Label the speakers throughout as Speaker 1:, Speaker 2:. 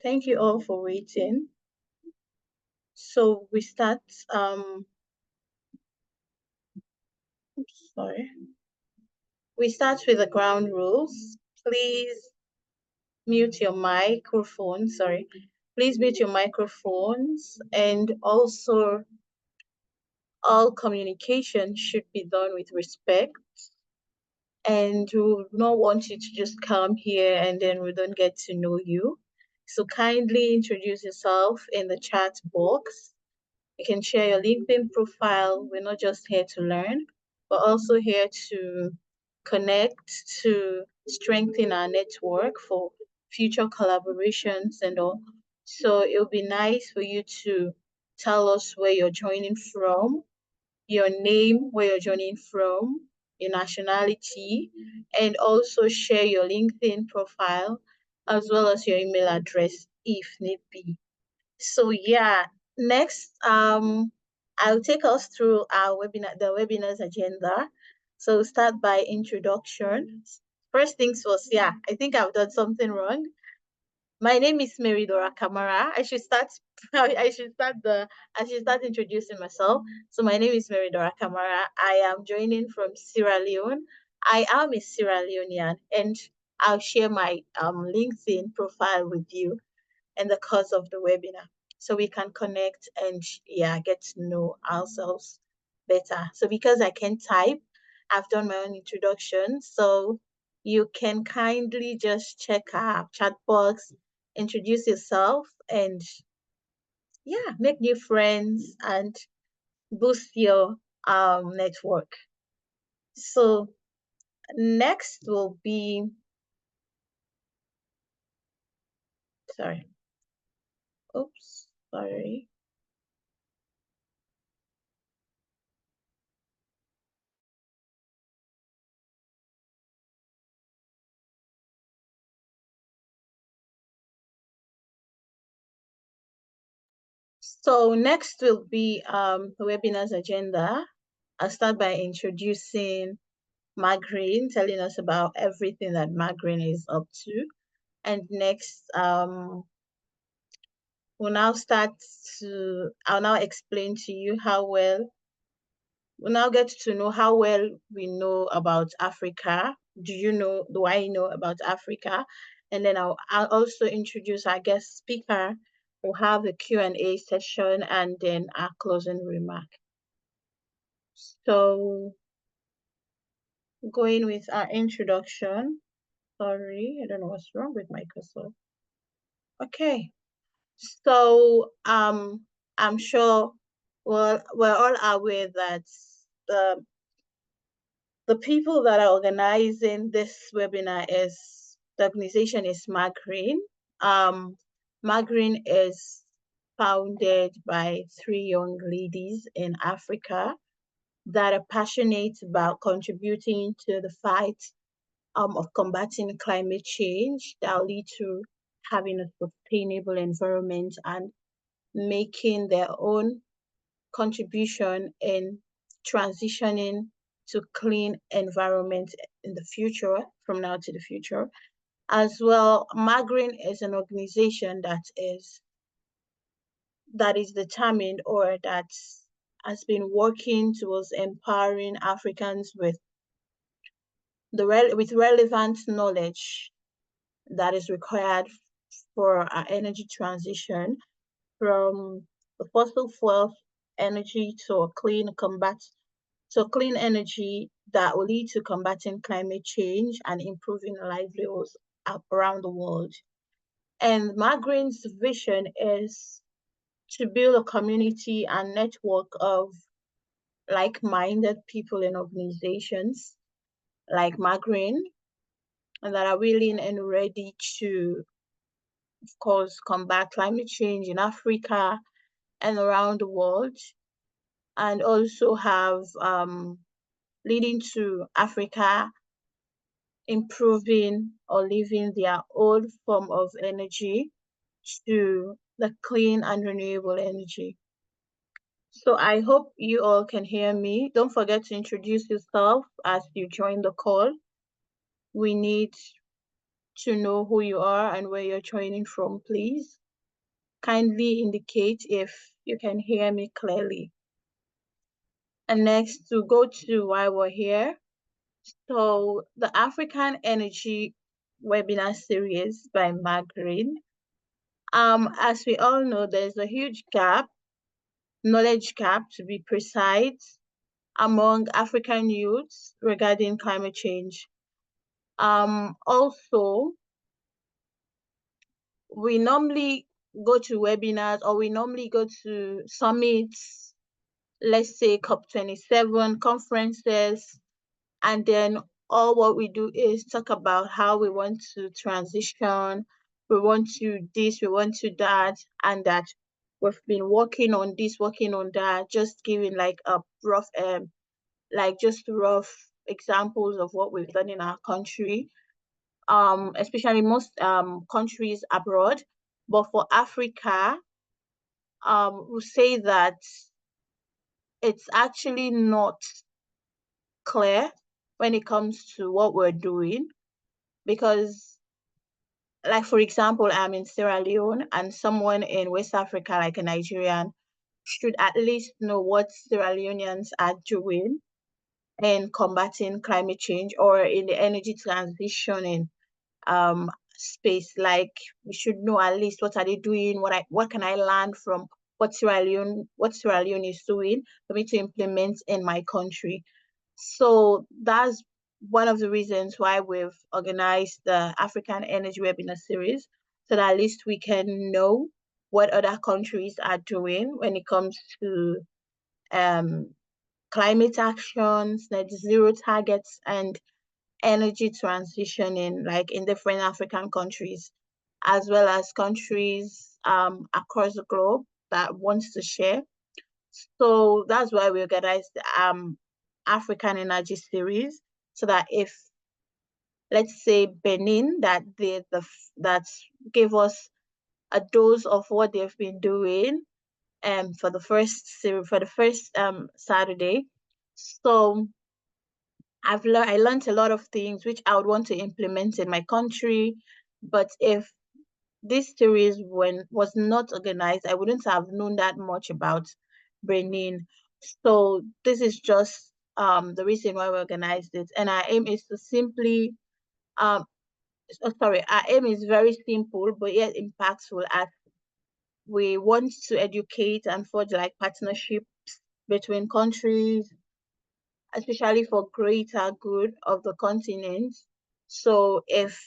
Speaker 1: Thank you all for waiting. So we start, sorry. We start with the ground rules. Please mute your microphone, sorry. Please mute your microphones, and also all communication should be done with respect. And we would not want you to just come here and then we don't get to know you. So kindly introduce yourself in the chat box. You can share your LinkedIn profile. We're not just here to learn, but also here to connect, to strengthen our network for future collaborations and all. So it'll be nice for you to tell us where you're joining from, your name, where you're joining from, your nationality, and also share your LinkedIn profile as well as your email address if need be. So yeah, next I'll take us through our webinar's agenda. So we'll start by introductions. First things first, yeah, I think I've done something wrong. My name is Mary Dora Kamara. I should start introducing myself. So my name is Mary Dora Kamara. I am joining from Sierra Leone. I am a Sierra Leonean, and I'll share my LinkedIn profile with you in the course of the webinar so we can connect and yeah, get to know ourselves better. So because I can type, I've done my own introduction. So you can kindly just check our chat box, introduce yourself, and yeah, make new friends and boost your network. So next will be, sorry, oops, sorry. So next will be the webinar's agenda. I'll start by introducing Margaret, telling us about everything that Margaret is up to. And next, I'll now explain to you we'll now get to know how well we know about Africa. Do I know about Africa? And then I'll also introduce our guest speaker. We'll have a Q&A session and then our closing remark. So going with our introduction. Sorry, I don't know what's wrong with Microsoft. Okay, so I'm sure we're all aware that the the people that are organizing this webinar is the organization is Magreen. Magreen is founded by three young ladies in Africa that are passionate about contributing to the fight of combating climate change that will lead to having a sustainable environment and making their own contribution in transitioning to clean environment in the future, from now to the future. As well, Magreen is an organization that is determined or that has been working towards empowering Africans with with relevant knowledge that is required for our energy transition from the fossil fuel energy to a clean energy that will lead to combating climate change and improving livelihoods around the world. And Margaret's vision is to build a community and network of like-minded people and organizations like Margaret and that are willing and ready to, of course, combat climate change in Africa and around the world, and also have leading to Africa improving or leaving their old form of energy to the clean and renewable energy. So I hope you all can hear me. Don't forget to introduce yourself as you join the call. We need to know who you are and where you're joining from, please. Kindly indicate if you can hear me clearly. And next, to go to why we're here. So, the African Energy webinar series by Green. As we all know, there's a huge gap, knowledge gap to be precise, among African youths regarding climate change. Also, we normally go to webinars or we normally go to summits, let's say COP27 conferences, and then all what we do is talk about how we want to transition, we want to this, we want to that, and that we've been working on this, working on that, just giving like a rough, like just rough examples of what we've done in our country, especially most countries abroad. But for Africa, we say that it's actually not clear when it comes to what we're doing because, like, for example, I'm in Sierra Leone and someone in West Africa, like a Nigerian, should at least know what Sierra Leoneans are doing in combating climate change or in the energy transitioning space. Like, we should know at least what are they doing, what can I learn from what Sierra Leone is doing for me to implement in my country. So that's one of the reasons why we've organized the African Energy Webinar Series, so that at least we can know what other countries are doing when it comes to um, climate actions, net zero targets, and energy transitioning, like in different African countries, as well as countries across the globe that wants to share. So that's why we organized the African Energy Series, so that if, let's say, Benin, that gave us a dose of what they've been doing for the first Saturday. So I learned a lot of things which I would want to implement in my country. But if this series was not organized, I wouldn't have known that much about Benin. So this is just the reason why we organized it. And our aim is to simply our aim is very simple but yet impactful, as we want to educate and forge like partnerships between countries, especially for greater good of the continent. So if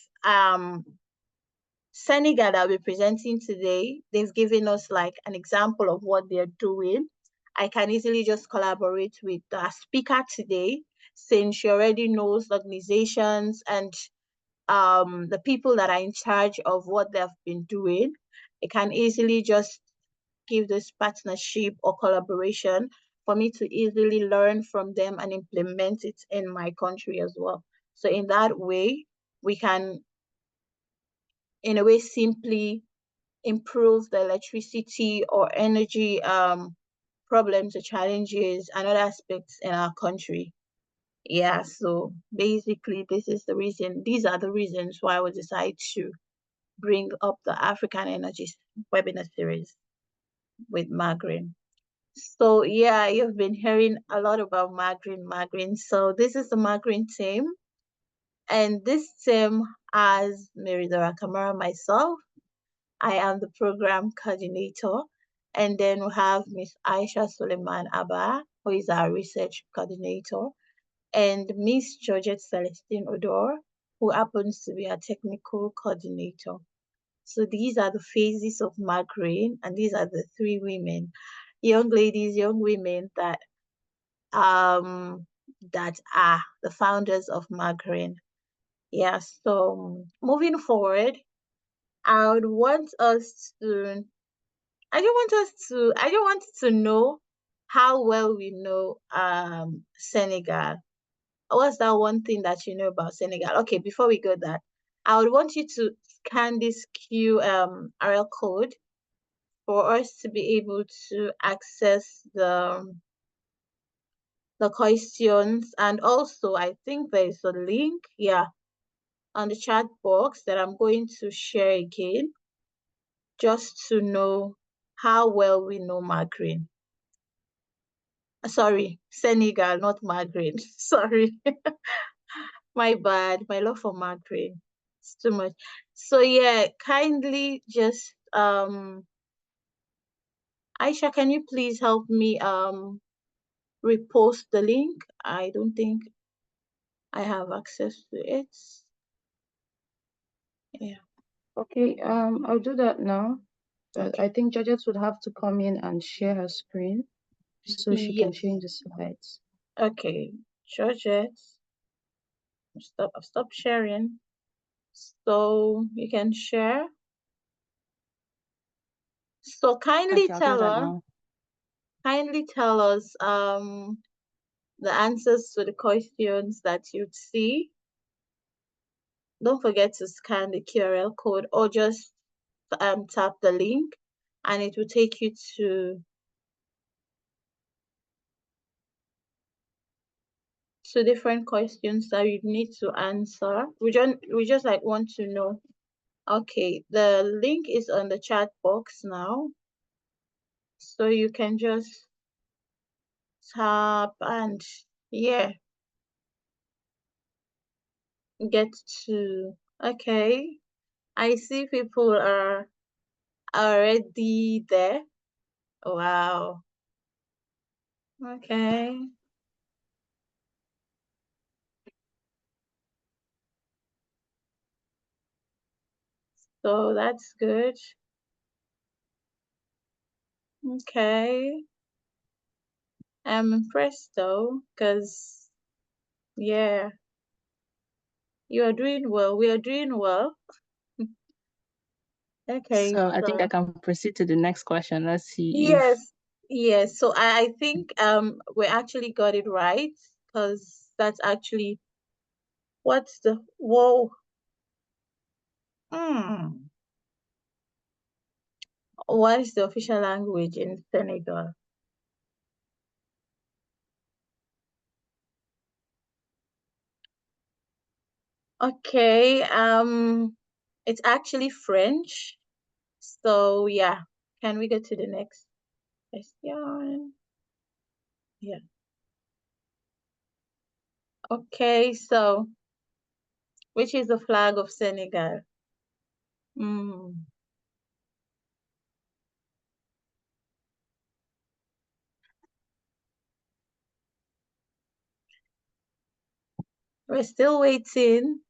Speaker 1: Senegal that we're presenting today, they've given us like an example of what they're doing, I can easily just collaborate with the speaker today, since she already knows the organizations and the people that are in charge of what they've been doing. I can easily just give this partnership or collaboration for me to easily learn from them and implement it in my country as well. So in that way, we can, in a way, simply improve the electricity or energy problems or challenges and other aspects in our country. Yeah, so basically these are the reasons why we decided to bring up the African Energy webinar series with Margaret. So yeah, you've been hearing a lot about Margaret. So this is the Margaret team. And this team has Meridora Kamara, myself. I am the program coordinator. And then we have Miss Aisha Suleiman Abba, who is our research coordinator, and Miss Georgette Celestine Odor, who happens to be our technical coordinator. So these are the phases of Margaret, and these are the three women, young ladies, young women um that are the founders of Margaret. Yeah, so moving forward, I would want us to I don't want to know how well we know Senegal. What's that one thing that you know about Senegal? Okay, before we go that, I would want you to scan this QRL code for us to be able to access the questions. And also, I think there is a link. Yeah, on the chat box that I'm going to share again, just to know how well we know Margaret. Sorry, Senegal, not Margaret. Sorry. My bad. My love for Margaret. It's too much. So yeah, kindly just Aisha, can you please help me repost the link? I don't think I have access to it. Yeah.
Speaker 2: Okay, I'll do that now.
Speaker 1: Okay.
Speaker 2: I think Georgette would have to come in and share her screen so she can
Speaker 1: Yes.
Speaker 2: change the slides.
Speaker 1: Okay. Georgette, stop sharing. So you can share. So
Speaker 2: Okay, I'll do that now.
Speaker 1: kindly tell us the answers to the questions that you'd see. Don't forget to scan the QRL code or just tap the link and it will take you to different questions that you need to answer. We just like want to know. Okay, the link is on the chat box now. So you can just tap and yeah, get to okay. I see people are already there. Wow. Okay. So that's good. Okay. I'm impressed though, because yeah, you are doing well. We are doing well. Okay,
Speaker 2: So I think I
Speaker 1: so
Speaker 2: can proceed to the next question. Let's see if
Speaker 1: yes, yes. So I think we actually got it right because that's actually what's the whoa. Hmm. What is the official language in Senegal? Okay, it's actually French. So yeah, can we go to the next question? Yeah. Okay, so which is the flag of Senegal? Mm. We're still waiting.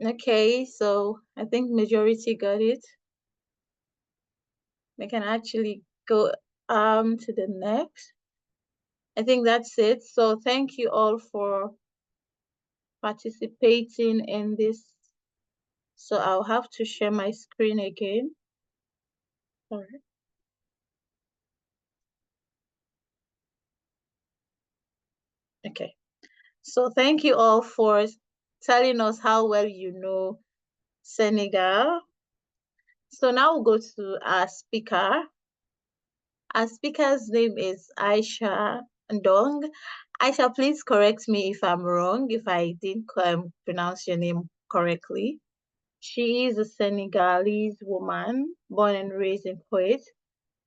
Speaker 1: Okay, so I think majority got it. We can actually go to the next. I think that's it. So thank you all for participating in this. So I'll have to share my screen again. Sorry. Okay. So thank you all for telling us how well you know Senegal. So now we'll go to our speaker. Our speaker's name is Aisha Ndong. Aisha, please correct me if I'm wrong, if I didn't pronounce your name correctly. She is a Senegalese woman born and raised in Kuwait.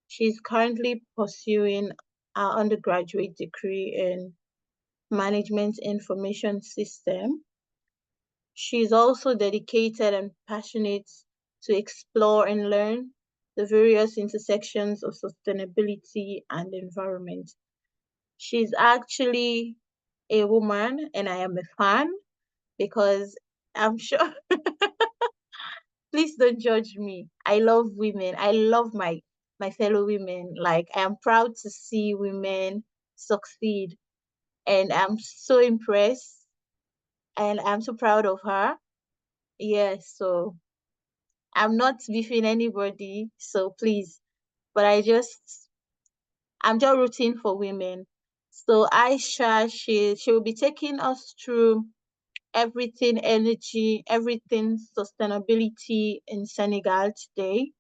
Speaker 1: She's currently pursuing her undergraduate degree in Management Information System. She's also dedicated and passionate to explore and learn the various intersections of sustainability and environment. She's actually a woman, and I am a fan because I'm sure, please don't judge me. I love women. I love my fellow women. Like I am proud to see women succeed, and I'm so impressed, and I'm so proud of her. Yes, so I'm not beefing anybody, so please. But I'm just rooting for women. So Aisha, she will be taking us through everything energy, everything sustainability in Senegal today.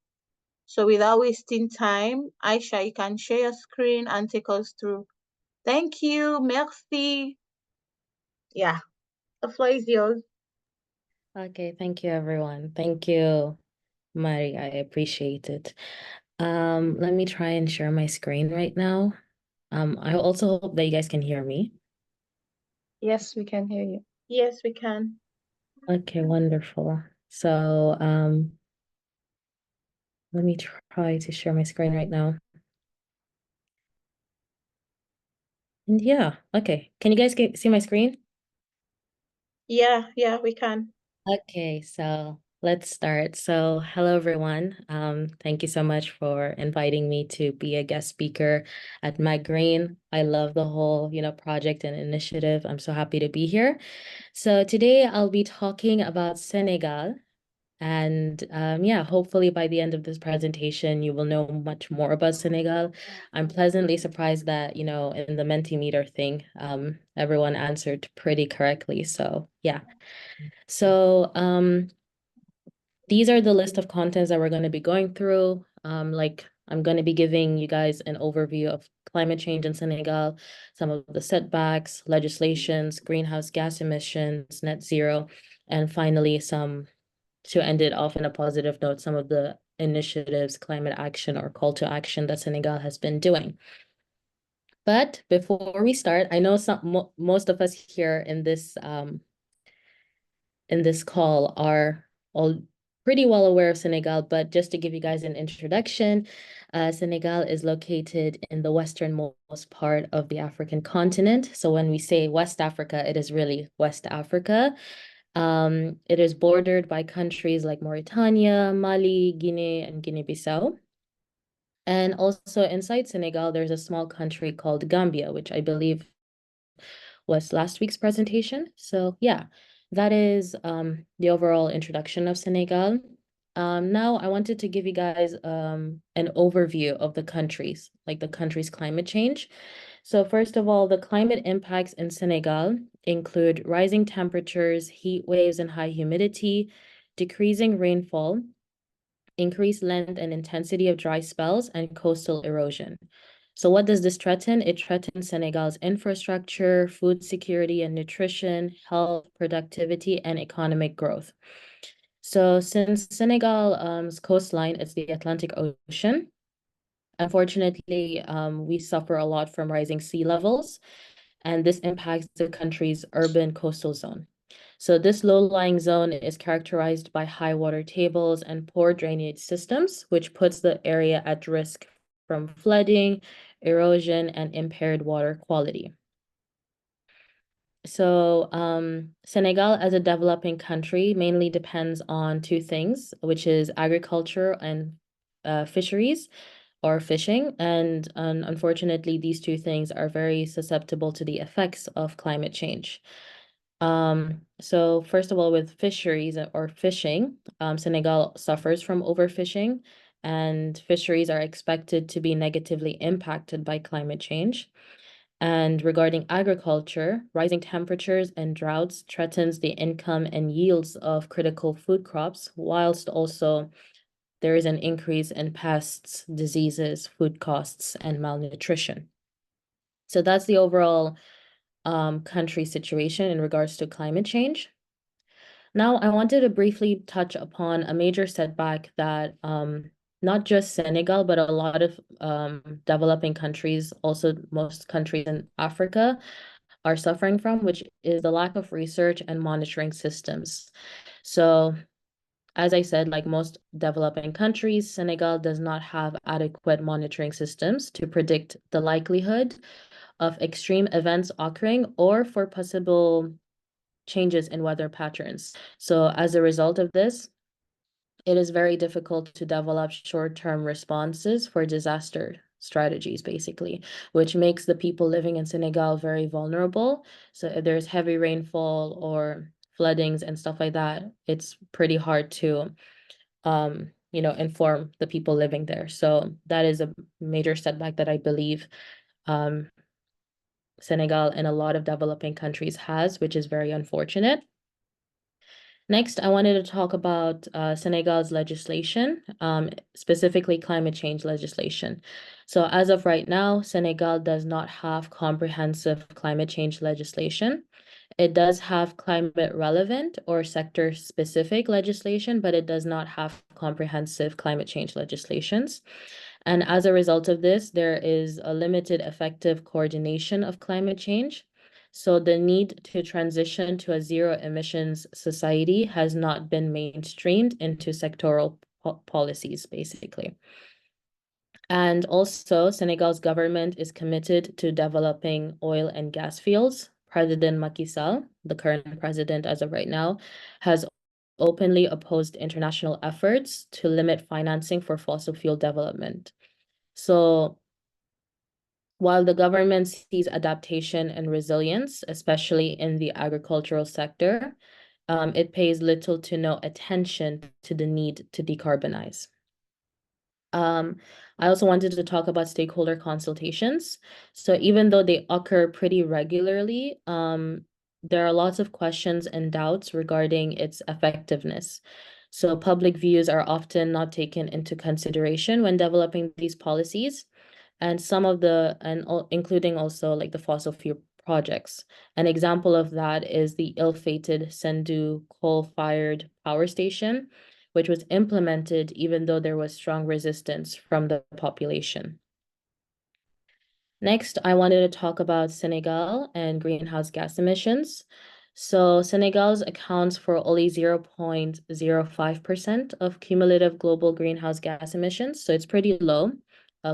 Speaker 1: So without wasting time, Aisha, you can share your screen and take us through. Thank you. Merci. Yeah, the floor is yours.
Speaker 3: Okay, thank you, everyone. Thank you, Mari. I appreciate it. Let me try and share my screen right now. I also hope that you guys can hear me.
Speaker 2: Yes, we can hear you.
Speaker 1: Yes, we can.
Speaker 3: Okay, wonderful. So, let me try to share my screen right now. And yeah, okay. Can you guys see my screen?
Speaker 1: Yeah, we can.
Speaker 3: Okay, so let's start. So, hello everyone. Thank you so much for inviting me to be a guest speaker at My Green. I love the whole, project and initiative. I'm so happy to be here. So today I'll be talking about Senegal. And yeah, hopefully by the end of this presentation, you will know much more about Senegal. I'm pleasantly surprised that, in the Mentimeter thing, everyone answered pretty correctly. So yeah. So these are the list of contents that we're going to be going through. Like I'm going to be giving you guys an overview of climate change in Senegal, some of the setbacks, legislations, greenhouse gas emissions, net zero, and finally to end it off in a positive note, some of the initiatives, climate action or call to action that Senegal has been doing. But before we start, I know most of us here in this call are all pretty well aware of Senegal, but just to give you guys an introduction, Senegal is located in the westernmost part of the African continent. So when we say West Africa, it is really West Africa. It is bordered by countries like Mauritania, Mali, Guinea, and Guinea-Bissau. And also inside Senegal, there's a small country called Gambia, which I believe was last week's presentation. So yeah, that is the overall introduction of Senegal. Now I wanted to give you guys an overview of the countries, like the country's climate change. So first of all, the climate impacts in Senegal include rising temperatures, heat waves and high humidity, decreasing rainfall, increased length and intensity of dry spells, and coastal erosion. So what does this threaten? It threatens Senegal's infrastructure, food security and nutrition, health, productivity, and economic growth. So since Senegal's coastline is the Atlantic Ocean, unfortunately, we suffer a lot from rising sea levels, and this impacts the country's urban coastal zone. So this low-lying zone is characterized by high water tables and poor drainage systems, which puts the area at risk from flooding, erosion, and impaired water quality. So Senegal as a developing country mainly depends on two things, which is agriculture and fisheries or fishing. And unfortunately, these two things are very susceptible to the effects of climate change. So first of all, with fisheries or fishing, Senegal suffers from overfishing, and fisheries are expected to be negatively impacted by climate change. And regarding agriculture, rising temperatures and droughts threatens the income and yields of critical food crops, whilst also there is an increase in pests, diseases, food costs, and malnutrition. So that's the overall country situation in regards to climate change. Now, I wanted to briefly touch upon a major setback that not just Senegal, but a lot of developing countries, also most countries in Africa, are suffering from, which is the lack of research and monitoring systems. So, as I said, like most developing countries, Senegal does not have adequate monitoring systems to predict the likelihood of extreme events occurring or for possible changes in weather patterns. So as a result of this, it is very difficult to develop short-term responses for disaster strategies, basically, which makes the people living in Senegal very vulnerable. So if there's heavy rainfall or floodings and stuff like that, it's pretty hard to inform the people living there. So that is a major setback that I believe um, Senegal and a lot of developing countries has, which is very unfortunate. Next, I wanted to talk about Senegal's legislation, specifically climate change legislation. So as of right now, Senegal does not have comprehensive climate change legislation. It does have climate relevant or sector specific legislation, but it does not have comprehensive climate change legislations. And as a result of this, there is a limited effective coordination of climate change. So the need to transition to a zero emissions society has not been mainstreamed into sectoral policies, basically. And also, Senegal's government is committed to developing oil and gas fields. President Macky Sall, the current president as of right now, has openly opposed international efforts to limit financing for fossil fuel development. So while the government sees adaptation and resilience, especially in the agricultural sector, it pays little to no attention to the need to decarbonize. I also wanted to talk about stakeholder consultations. So even though they occur pretty regularly, there are lots of questions and doubts regarding its effectiveness. So public views are often not taken into consideration when developing these policies. And some of the, including also like the fossil fuel projects. An example of that is the ill-fated Sendu coal-fired power station, which was implemented even though there was strong resistance from the population. Next, I wanted to talk about Senegal and greenhouse gas emissions. So Senegal's accounts for only 0.05% of cumulative global greenhouse gas emissions. So it's pretty low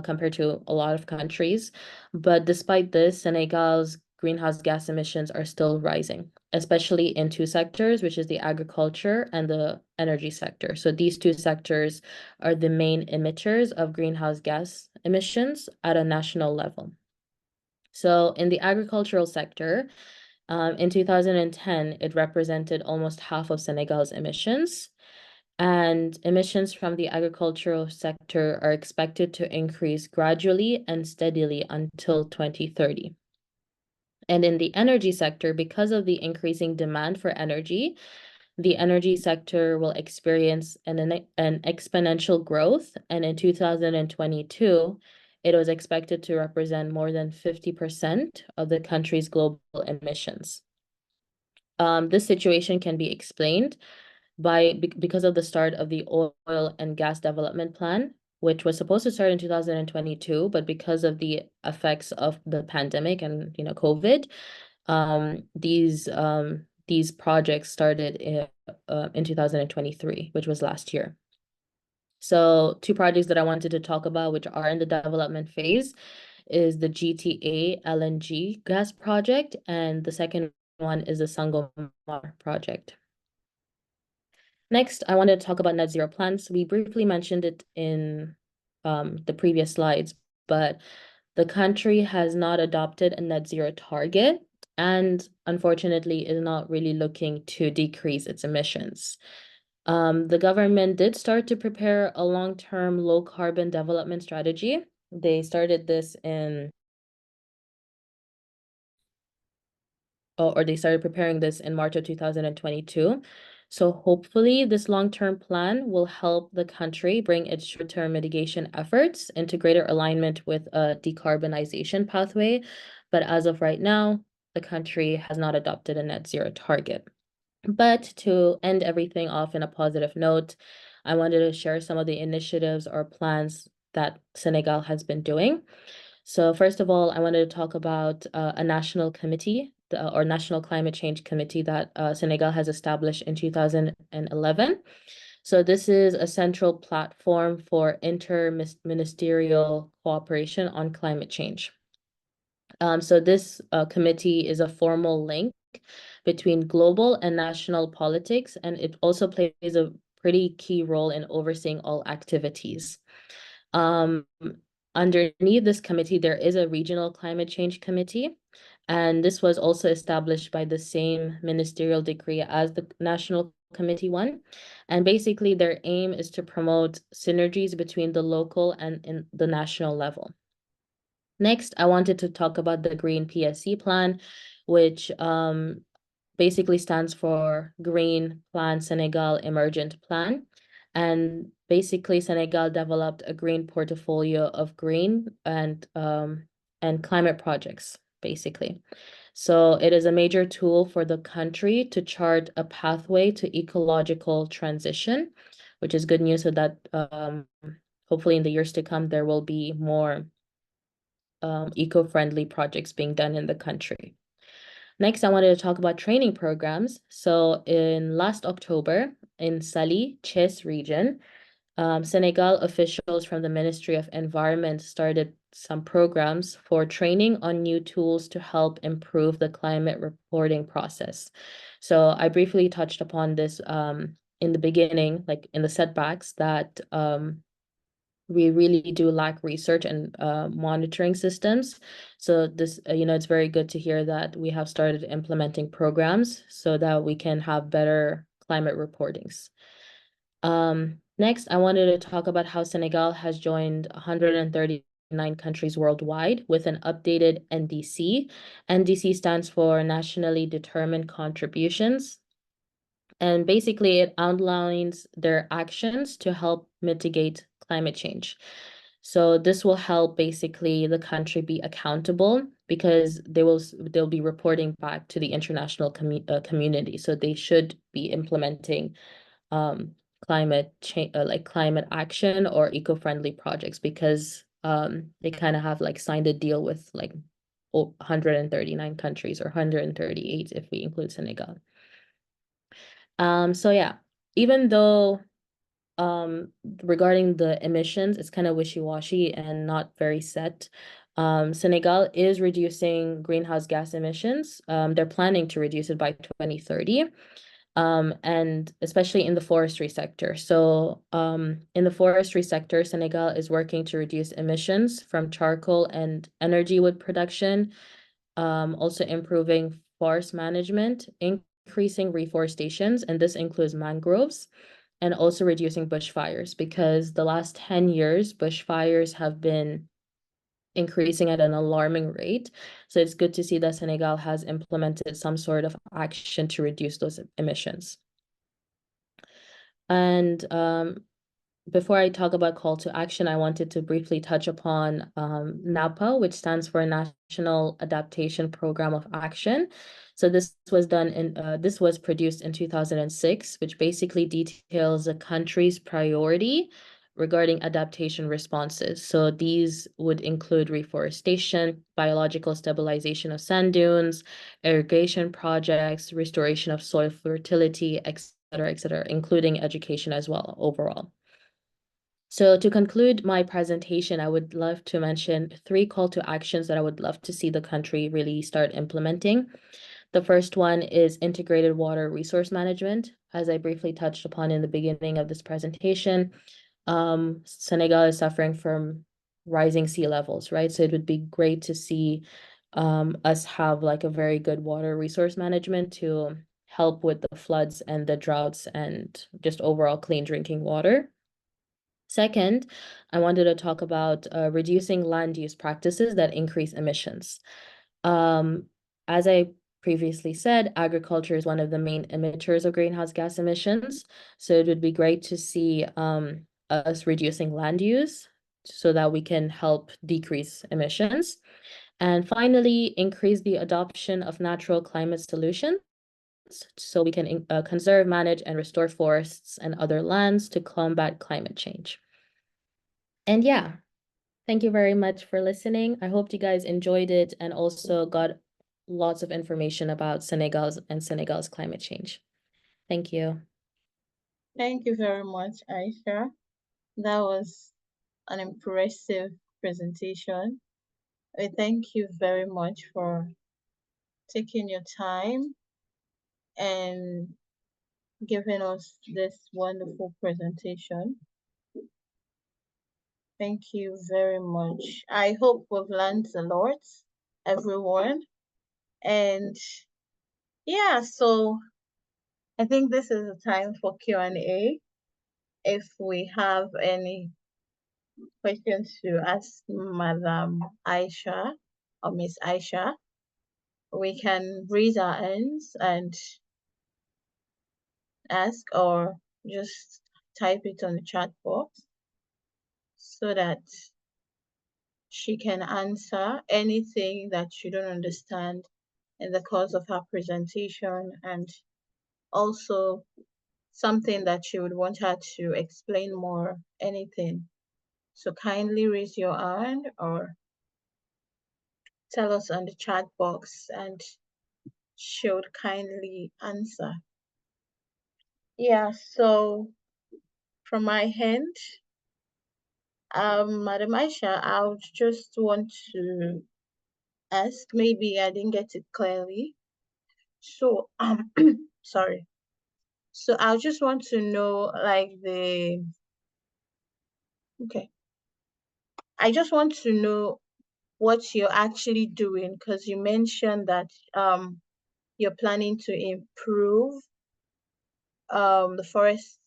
Speaker 3: compared to a lot of countries. But despite this, Senegal's greenhouse gas emissions are still rising, especially in two sectors, which is the agriculture and the energy sector. So these two sectors are the main emitters of greenhouse gas emissions at a national level. So in the agricultural sector, in 2010, it represented almost half of Senegal's emissions. And emissions from the agricultural sector are expected to increase gradually and steadily until 2030. And in the energy sector, because of the increasing demand for energy, the energy sector will experience an exponential growth. And in 2022, it was expected to represent more than 50% of the country's global emissions. This situation can be explained because of the start of the oil and gas development plan, which was supposed to start in 2022, but because of the effects of the pandemic and COVID, these projects started in 2023, which was last year. So two projects that I wanted to talk about, which are in the development phase, is the GTA LNG gas project, and the second one is the Sangomar project. Next, I wanted to talk about net zero plans. We briefly mentioned it in the previous slides, but the country has not adopted a net zero target and unfortunately is not really looking to decrease its emissions. The government did start to prepare a long-term low carbon development strategy. They started this they started preparing this in March of 2022. So hopefully this long-term plan will help the country bring its short-term mitigation efforts into greater alignment with a decarbonization pathway. But as of right now, the country has not adopted a net zero target. But to end everything off in a positive note, I wanted to share some of the initiatives or plans that Senegal has been doing. So first of all, I wanted to talk about a national committee or National Climate Change Committee that Senegal has established in 2011. So this is a central platform for inter-ministerial cooperation on climate change. So this committee is a formal link between global and national politics, and it also plays a pretty key role in overseeing all activities. Underneath this committee, there is a regional climate change committee, and this was also established by the same ministerial decree as the national committee one. And basically, their aim is to promote synergies between the local and in the national level. Next, I wanted to talk about the Green PSC plan, which basically stands for Green Plan Senegal Emergent Plan. And basically, Senegal developed a green portfolio of green and climate projects, basically. So it is a major tool for the country to chart a pathway to ecological transition, which is good news so that hopefully in the years to come, there will be more eco-friendly projects being done in the country. Next, I wanted to talk about training programs. So in last October in Sali, Chess region, Senegal officials from the Ministry of Environment started some programs for training on new tools to help improve the climate reporting process. So I briefly touched upon this in the beginning, like in the setbacks, that we really do lack research and monitoring systems. So this, it's very good to hear that we have started implementing programs so that we can have better climate reportings. Next, I wanted to talk about how Senegal has joined 139 countries worldwide with an updated NDC. NDC stands for Nationally Determined Contributions. And basically, it outlines their actions to help mitigate climate change. So this will help basically the country be accountable because they'll be reporting back to the international community. So they should be implementing climate change, like climate action or eco-friendly projects, because they kind of have like signed a deal with like 139 countries, or 138 if we include Senegal. So yeah, even though regarding the emissions, it's kind of wishy-washy and not very set. Senegal is reducing greenhouse gas emissions. They're planning to reduce it by 2030. And especially in the forestry sector. So in the forestry sector, Senegal is working to reduce emissions from charcoal and energy wood production, also improving forest management, increasing reforestations, and this includes mangroves, and also reducing bushfires, because the last 10 years, bushfires have been increasing at an alarming rate. So it's good to see that Senegal has implemented some sort of action to reduce those emissions. And before I talk about call to action, I wanted to briefly touch upon NAPA, which stands for National Adaptation Program of Action. So this was produced in 2006, which basically details a country's priority regarding adaptation responses. So these would include reforestation, biological stabilization of sand dunes, irrigation projects, restoration of soil fertility, et cetera, including education as well overall. So to conclude my presentation, I would love to mention 3 call to actions that I would love to see the country really start implementing. The first one is integrated water resource management. As I briefly touched upon in the beginning of this presentation, Senegal is suffering from rising sea levels, right? So it would be great to see us have like a very good water resource management to help with the floods and the droughts and just overall clean drinking water. Second, I wanted to talk about reducing land use practices that increase emissions. As I previously said, agriculture is one of the main emitters of greenhouse gas emissions. So it would be great to see us reducing land use so that we can help decrease emissions. And finally, increase the adoption of natural climate solutions so we can conserve, manage, and restore forests and other lands to combat climate change. And yeah, thank you very much for listening. I hope you guys enjoyed it and also got lots of information about Senegal's climate change. Thank you.
Speaker 1: Thank you very much, Aisha. That was an impressive presentation. I thank you very much for taking your time and giving us this wonderful presentation. Thank you very much. I hope we've learned a lot, everyone. And yeah, so I think this is the time for Q&A. If we have any questions to ask Madam Aisha or Miss Aisha. we can raise our hands and ask, or just type it on the chat box so that she can answer anything that you don't understand in the course of her presentation, and also something that you would want her to explain more, anything. So kindly raise your hand or tell us on the chat box and she would kindly answer. Yeah, so from my hand, Madam Aisha, I would just want to ask, maybe I didn't get it clearly. So, sorry. So I just want to know, like, okay. I just want to know what you're actually doing, because you mentioned that you're planning to improve the forest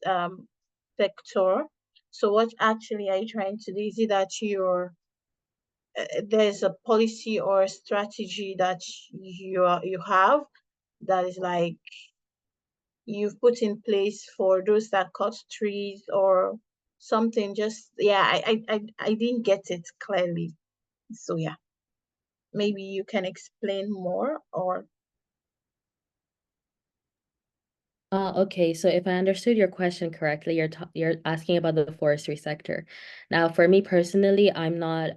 Speaker 1: sector. So what actually are you trying to do? Is it that there's a policy or a strategy that you have that is like you've put in place for those that cut trees or something? Just, yeah, I didn't get it clearly. So yeah, maybe you can explain more, or
Speaker 3: Okay, so if I understood your question correctly, you're asking about the forestry sector. Now, for me personally, I'm not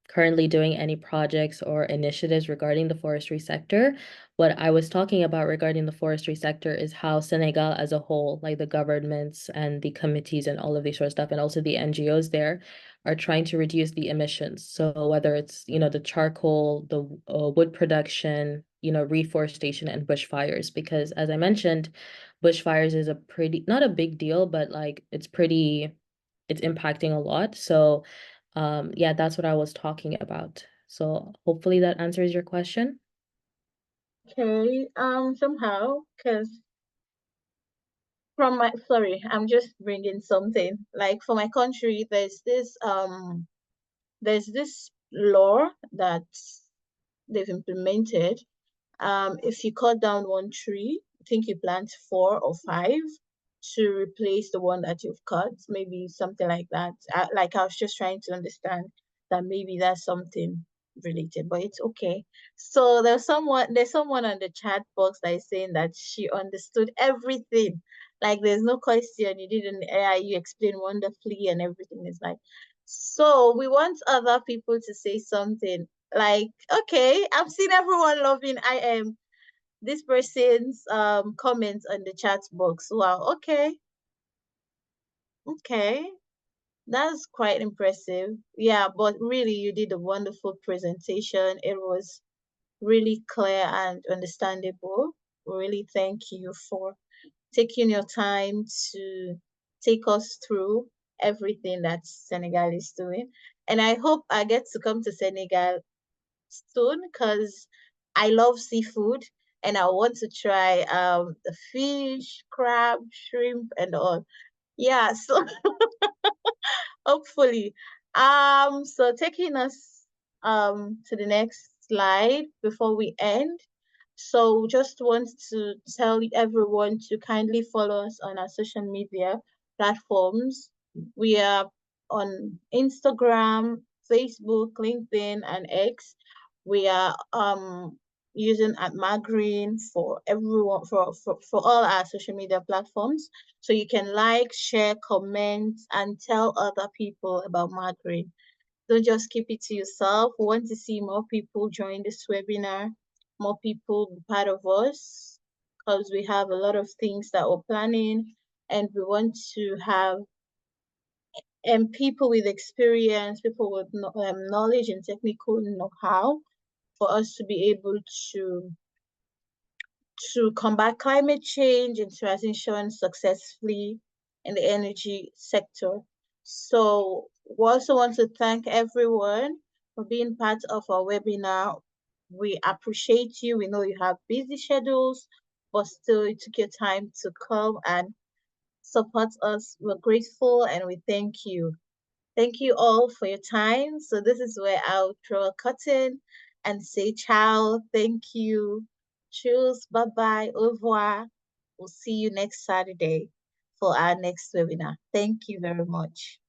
Speaker 3: currently doing any projects or initiatives regarding the forestry sector. What I was talking about regarding the forestry sector is how Senegal as a whole, like the governments and the committees and all of these sort of stuff, and also the NGOs there, are trying to reduce the emissions. So whether it's, the charcoal, the wood production, reforestation and bushfires, because as I mentioned, bushfires is a pretty, not a big deal, but like it's impacting a lot. So yeah, that's what I was talking about. So hopefully that answers your question.
Speaker 1: okay, somehow, because from my, sorry, I'm just bringing something. Like for my country, there's this law that they've implemented. If you cut down one tree, I think you plant four or five to replace the one that you've cut, maybe something like that. Like I was just trying to understand that maybe that's something related, but it's okay. So there's someone on the chat box that is saying that she understood everything. Like there's no question, you didn't, you explained wonderfully and everything is like. So we want other people to say something. Like, okay, I've seen everyone loving I am this person's comments on the chat box. Wow, okay, okay. That's quite impressive. Yeah, but really you did a wonderful presentation. It was really clear and understandable. Really thank you for taking your time to take us through everything that Senegal is doing. And I hope I get to come to Senegal soon because I love seafood and I want to try the fish, crab, shrimp, and all. Yeah, so hopefully. So taking us to the next slide before we end. So just want to tell everyone to kindly follow us on our social media platforms. We are on Instagram, Facebook, LinkedIn, and X. We are using at Magreen for everyone for all our social media platforms. So you can like, share, comment, and tell other people about Margaret. Don't just keep it to yourself. We want to see more people join this webinar, more people be part of us, because we have a lot of things that we're planning, and we want to have people with experience, people with knowledge and technical know-how for us to be able to combat climate change and transition successfully in the energy sector. So we also want to thank everyone for being part of our webinar. We appreciate you. We know you have busy schedules, but still you took your time to come and support us. We're grateful and we thank you. Thank you all for your time. So this is where I'll draw a curtain and say ciao. Thank you. Cheers. Bye bye. Au revoir. We'll see you next Saturday for our next webinar. Thank you very much.